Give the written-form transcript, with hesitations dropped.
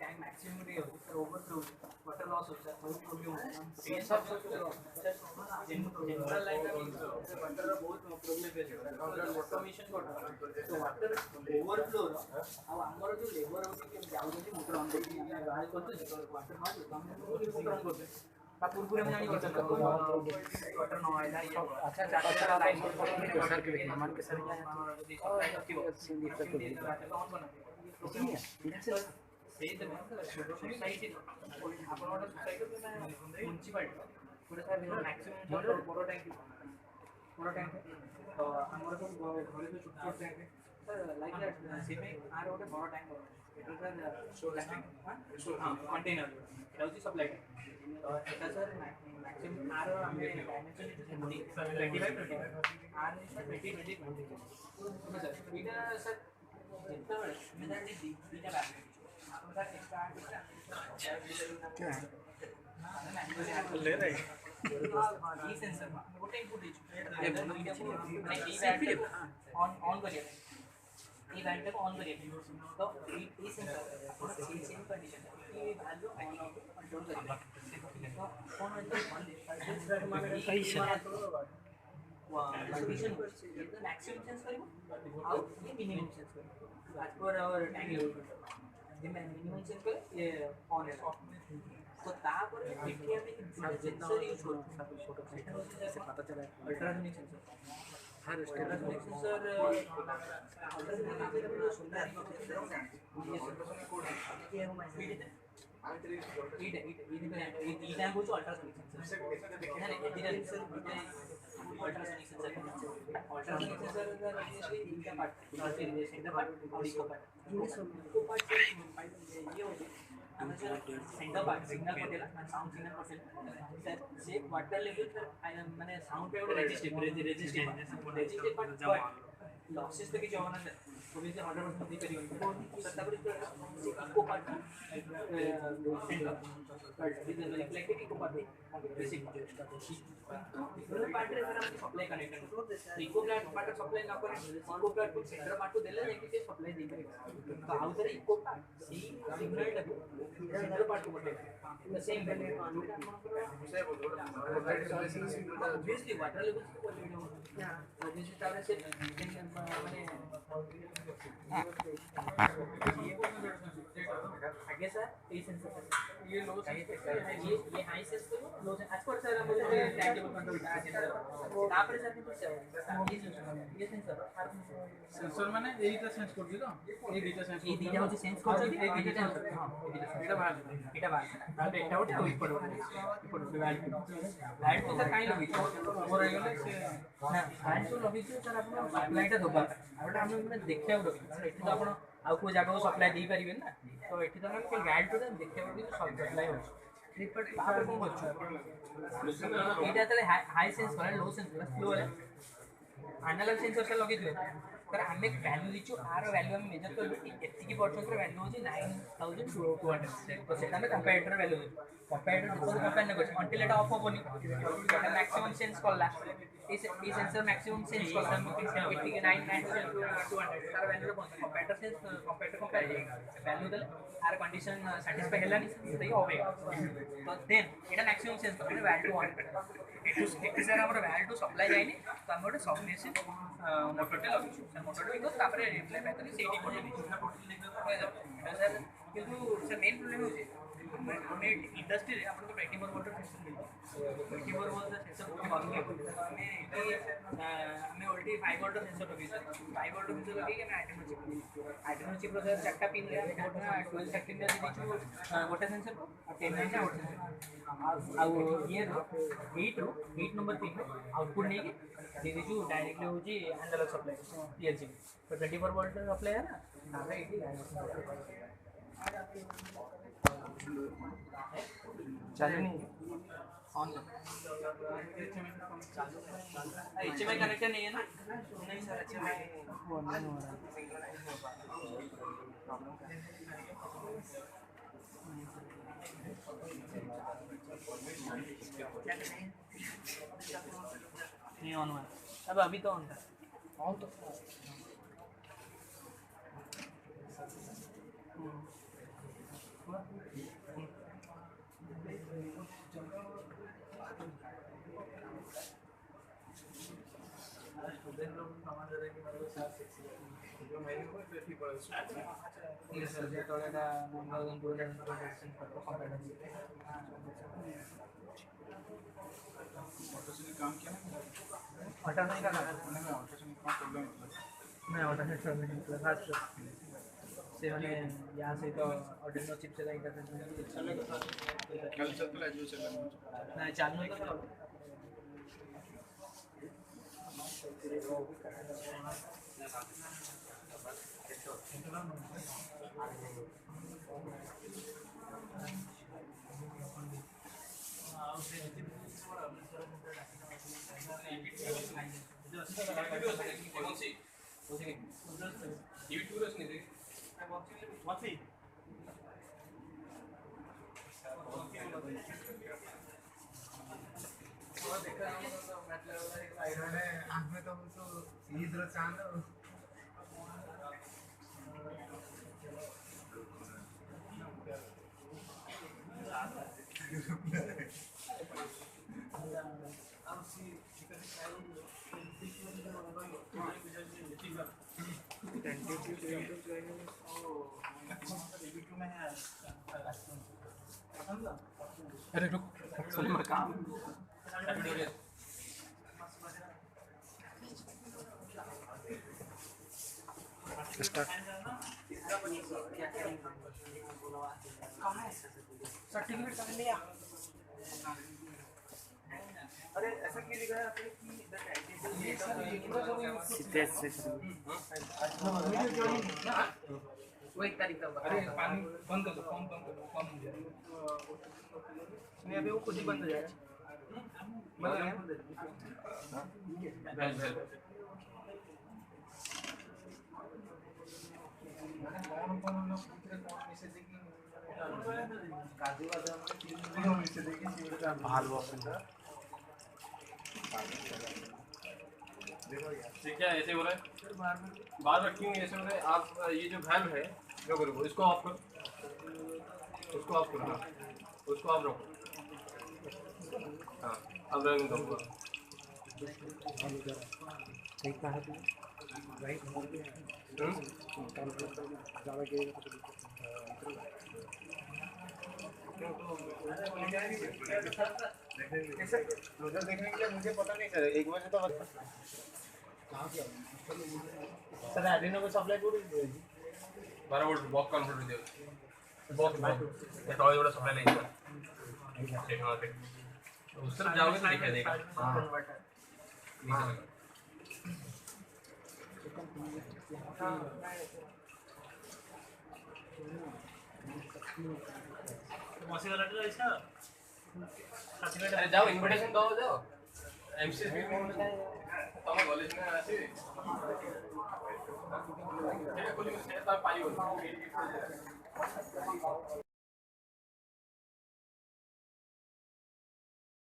Tank maximum रे हो sir overflow water loss हो सर बहुत प्रॉब्लम हो जनरल लाइन में वाटर बहुत प्रॉब्लम है ऑटोमेशन को तो वाटर ओवरफ्लो अब हमर जो लेबर होती के जाउଛନ୍ତି मोटर ऑन करके हम गाड़ी करते वाटर नॉट हम मोटर ऑन करते ता पूर्व में जानी वाटर न आइला अच्छा अच्छा लाइन को सर के मान के सर सिंधी तक ऑन बना ସେଇ ତ सोसाइटी ଆପଣ ଗୋଟେ सोसाइटी म्युनिसिपालिटी ଗୋଟେ ସାର୍ मैक्सिमम ବଡ଼ टैंक तो हमर जो घरे जो छोट छोट टैंक सर लाइक दैट सेमे आर ଗୋଟେ बड़ टैंक एटा सर सोलर टैंक हां कंटेनर एटा होची सप्लाई टैंक तो एटा सर मैक्सिमम आर हमें डायमेंशन 25 आर सर 20 सर इटा सर ଯେତେବେଳେ ଆମେ ଜାଣି ଦିଟା ବ୍ୟାଟେରୀ ଆପଣ ସାର୍ ସ୍ଟାର୍ଟ क्या है ले रहे ये सेंसर ଗୋଟେ इनपुट ଦେଇଛୁ ऑन ऑन करिए ये बैंड को ऑन करिए तो ये सेंसर ଆପଣ सेम कंडीशन ये वैल्यू ऑन कंट्रोल करिए तो कौन है सही है सॉल्यूशन ये मैक्सिमम सेंस करियो और ये मिनिमम सेंस करियो as per our tank level ये मिनिमम सेंस करे ये ऑन है तो तापर देखिए हमें सेंसर यूज करते हैं फोटो से पता चला अल्ट्रासोनिक सेंसर हर अल्ट्रासोनिक सेंसर अल्ट्रासोनिक सुंदर ये सुपरसोनिक कोड है ये हम स्पीड है ये टैंक हो जो अल्ट्रासोनिक सेंसर देखिए ना ये सेंसर अल्ट्रासोनिक सेंसर इनका पार्ट सेंटर पार्ट और इसको पार्ट ये हो सेंटर पार्ट सिग्नल को देला साउंड सिग्नल को देला सर से वाटर लेवल सर माने साउंड पे ଗୋଟେ रेजिस्टिव पार्ट लॉसेस तो किछ होना सर तो भी 100% दे करियो सर तब इको पार्ट सेंटर लाइक इको पार्ट बेसिक पार्ट रे सर हम सप्लाई कनेक्ट इको पार्ट सप्लाई ना करे इको पार्ट को सेंटर पार्ट को देले लेकिन से सप्लाई दे करे तो आउ सर इको पार्ट सी सिग्नल टाको सेंटर पार्ट को बोले the same value obviously water level को बोले जैसे तरह से माने आगे सर ये सेंसर ये लो ये हाई सेंस करो लो सेंस आज पर सर हम टाइम टेबल कंट्रोल का सेंसर तापर सर ये सेंसर माने एटा सेंस करछि तो ए डेटा सेंस ये दिया होछि सेंस करछि ए डेटा सेंसर हां एटा बाहर तापर एटा होछि तो इपड़ वैल्यू तो सर काई लगी मोर आइ गेले से ना वैल्यू तो लगी सर अपन सप्लाईटा दोबा आउटा हम माने देखिया एठी तो आपण आउ को जगह सप्लाई दे परिबे ना तो एठी तो हम कोई गाइड तो देखिया कि सप्लाई हो रिपोर्ट तापर को बच्चो एटा तले हाई सेंस करे लो सेंस करे स्लो है एनालॉग सेंसर से लगे दियो पर हमें वैल्यू लिचो आर वैल्यू हम मेजर कर एती की परसेंट रे वैल्यू होची 9200 तो सेटा में कंपैरेटर वैल्यू कंपैरेटर को कंपेयर न कर until Etah of होबनी Etah maximum sense करला ई सेंसर मैक्सिमम सेंस करला एटी के 99200 तार वैल्यू रे कंपैरेटर सेंस कंपेयर वैल्यू दले आर कंडीशन सैटिस्फाई हेलानी तो ये होबे तो देन एटा मैक्सिमम सेंस कर वैल्यू ऑन कर एटू सर हमर वैल्यू सप्लाई जाइनी तो हम गोटे सबमेसिव मोटरटे लगी सर मोटरटे बिकज तापर रिप्लाई बैक करी सेठी मोटर सर किंतु सर मेन प्रॉब्लम होचे हमने इंडस्ट्री रे आपन को 24 मोटर सिस्टम मिल 24 वोल्ट सेंसर बहुत मालूम है हमें ओल्टी 5 वोल्ट सेंसर लगी सर 5 वोल्ट सेंसर लगी के मैं आइटम चिप सर चारटा पिन रे 12 सेकंड रे दिछु गोटे सेंसर को 10 9 आउट सेंसर आ ये हीट नंबर 3 आउटपुट नहीं के दे दिछु डायरेक्टली होजी एनालॉग सप्लाई पीएलसी तो 24 वोल्ट सप्लाई है ना तारे इटी चालू नहीं ऑन HMI कनेक्टर नहीं है ना नहीं सर HMI वो नहीं हो रहा नहीं ऑन हुआ अब अभी तो ऑन था ऑन तो Yes, sir. They told that ऑटोसेटिक काम किया ना ऑटो नहीं करना मैंने ऑटोसेटिक का प्रॉब्लम है मैं ऑटो सेट कर नहीं खास से मैंने यहाँ से तो ऑर्डिनो चिप से इंटरफेस कल चल तो जो चल नहीं चालू नहीं कर में तो इधर चांद अरे रुक सुन मेरा काम सर्टिफिकेट कर लिया अरे ऐसा क्यों लिखा है आपने कि वो एक तारीख का अरे पानी बंद कर दो फॉर्म बंद कर दो फॉर्म हो जाएगा नहीं अभी वो खुद ही बंद हो जाएगा ठीक है ऐसे हो रहा है बार बार क्यों ऐसे हो रहा है आप ये जो वैल्व है क्या करो इसको ऑफ करो उसको ऑफ करो उसको ऑफ रखो हाँ अब रंग दो क्लोजर देखने के लिए मुझे पता नहीं सर एक बार से तो सर एडिनो को सप्लाई पूरी 12 वोल्ट बॉक्स कन्वर्टर दे बॉक्स ये थोड़ा थोड़ा सप्लाई लेंगे ठीक है ठीक उस तरफ जाओगे तो दिखाई देगा अरे जाओ इनविटेशन दो जाओ एमसीएस भी तब कॉलेज में ऐसे ठीक है कुछ नहीं पाई हो